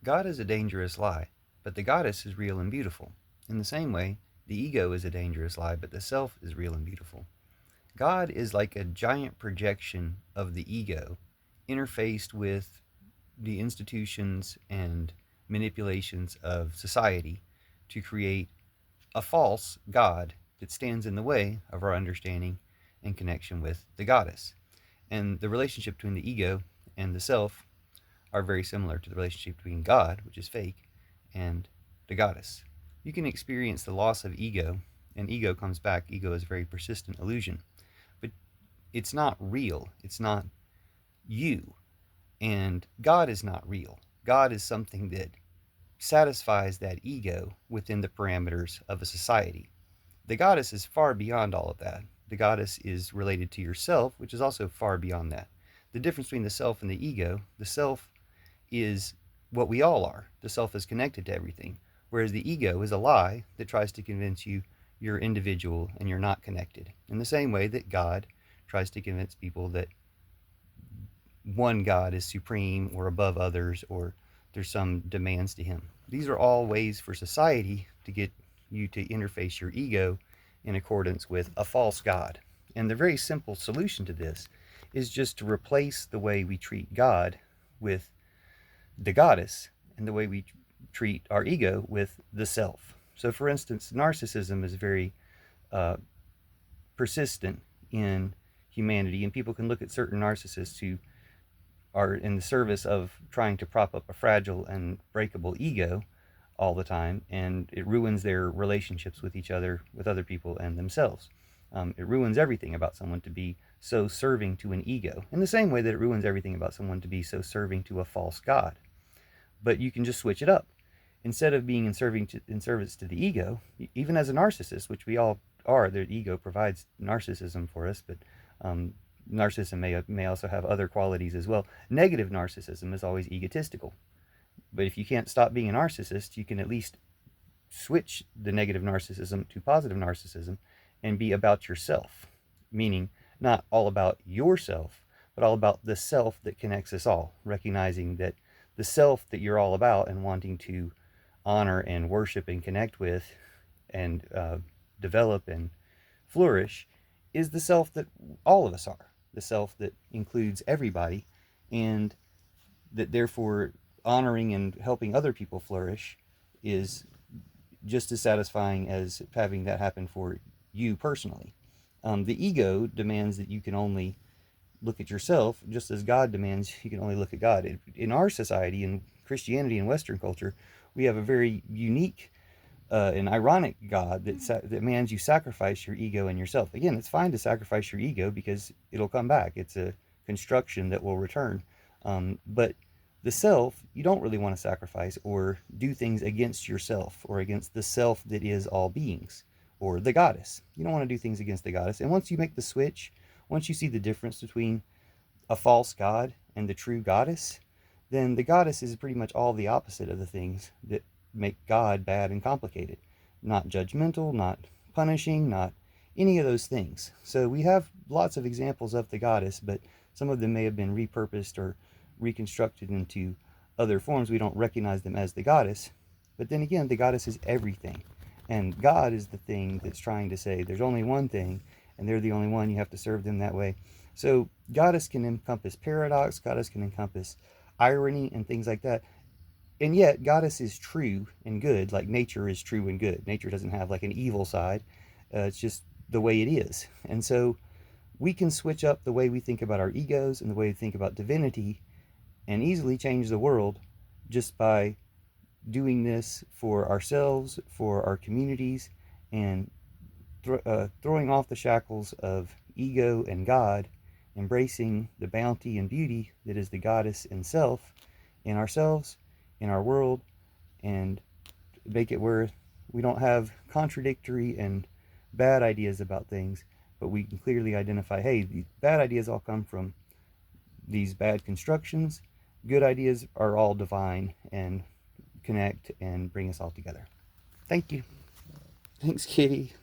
God is a dangerous lie, but the goddess is real and beautiful. In the same way, the ego is a dangerous lie, but the self is real and beautiful. God is like a giant projection of the ego interfaced with the institutions and manipulations of society to create a false God that stands in the way of our understanding and connection with the goddess. And the relationship between the ego and the self are very similar to the relationship between God, which is fake, and the goddess. You can experience the loss of ego, and ego comes back. Ego is a very persistent illusion, but it's not real. It's not you. And God is not real. God is something that satisfies that ego within the parameters of a society. The goddess is far beyond all of that. The goddess is related to yourself, which is also far beyond that. The difference between the self and the self is what we all are. The self is connected to everything, whereas the ego is a lie that tries to convince you you're individual and you're not connected. In the same way that God tries to convince people that one God is supreme or above others, or there's some demands to him. These are all ways for society to get you to interface your ego in accordance with a false God. And the very simple solution to this is just to replace the way we treat God with the goddess and the way we treat our ego with the self. So, for instance, narcissism is very uh, persistent in humanity, and people can look at certain narcissists who are in the service of trying to prop up a fragile and breakable ego all the time, and it ruins their relationships with each other, with other people, and themselves. It ruins everything about someone to be so serving to an ego, in the same way that it ruins everything about someone to be so serving to a false god. But you can just switch it up. Instead of being in service to the ego, even as a narcissist, which we all are, the ego provides narcissism for us, but um, narcissism may also have other qualities as well. Negative narcissism is always egotistical. But if you can't stop being a narcissist, you can at least switch the negative narcissism to positive narcissism and be about yourself, meaning not all about yourself, but all about the self that connects us all, recognizing that the self that you're all about and wanting to honor and worship and connect with and develop and flourish is the self that all of us are, the self that includes everybody, and that therefore honoring and helping other people flourish is just as satisfying as having that happen for you personally. The ego demands that you can only look at yourself, just as God demands you can only look at God. In our society, in Christianity and Western culture, we have a very unique an ironic God that demands you sacrifice your ego and yourself. Again, it's fine to sacrifice your ego because it'll come back. It's a construction that will return. But the self, you don't really want to sacrifice or do things against yourself or against the self that is all beings or the goddess. You don't want to do things against the goddess. And once you make the switch, once you see the difference between a false god and the true goddess, then the goddess is pretty much all the opposite of the things that make God bad and complicated. Not judgmental, not punishing, not any of those things. So we have lots of examples of the goddess, but some of them may have been repurposed or reconstructed into other forms. We don't recognize them as the goddess. But then again, the goddess is everything. And God is the thing that's trying to say there's only one thing, and they're the only one. You have to serve them that way. So goddess can encompass paradox, goddess can encompass irony and things like that. And yet goddess is true and good, like nature is true and good. Nature doesn't have like an evil side. It's just the way it is. And so we can switch up the way we think about our egos and the way we think about divinity and easily change the world just by doing this for ourselves, for our communities, and throwing off the shackles of ego and God, embracing the bounty and beauty that is the goddess and self in ourselves, in our world, and make it where we don't have contradictory and bad ideas about things, but we can clearly identify, hey, the bad ideas all come from these bad constructions. Good ideas are all divine and connect and bring us all together. Thank you. Thanks, Kitty.